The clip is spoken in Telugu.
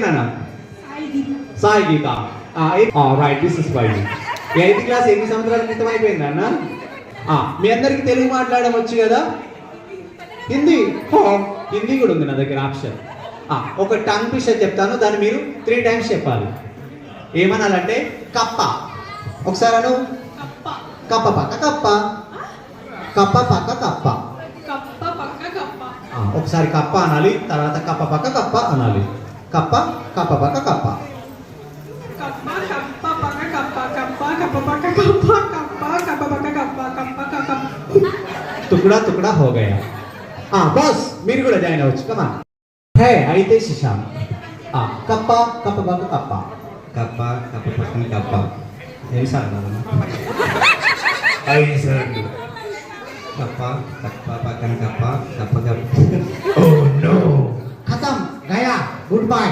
పేరు నాన్న? Sai Geeta. Right, this is five. 8th class ఎన్ని సంవత్సరాల క్రితం అయిపోయింది అన్న? మీ అందరికి తెలుగు మాట్లాడడం వచ్చు కదా? హిందీ? హిందీ కూడా ఉంది నా దగ్గర ఆప్షన్. ఒక టంగ్ ట్విస్టర్ చెప్తాను, దాన్ని మీరు 3 times చెప్పాలి. ఏమనాలంటే కప్ప. ఒకసారి అను. కప్ప పక్క కప్ప, కప్ప పక్క కప్ప. ఒకసారి కప్ప అనాలి, తర్వాత కప్ప పక్క కప్ప అనాలి. కప్ప, కప్ప పక్క కప్ప. తుకుడా తుకుడా హో గయా. బాస్ మీరు కూడా జాయిన్ అవ్వచ్చు. కమా హే అయితే శశాంక్. కప్ప, కప్ప పక్క కప్ప. కప్ప, కప్ప పక్కన కప్ప. ఏం సార్? 5 సార్లు. కప్ప, కప్ప పక్కన కప్ప, కప్ప కప్ప. ఖతం గయా. Good bye.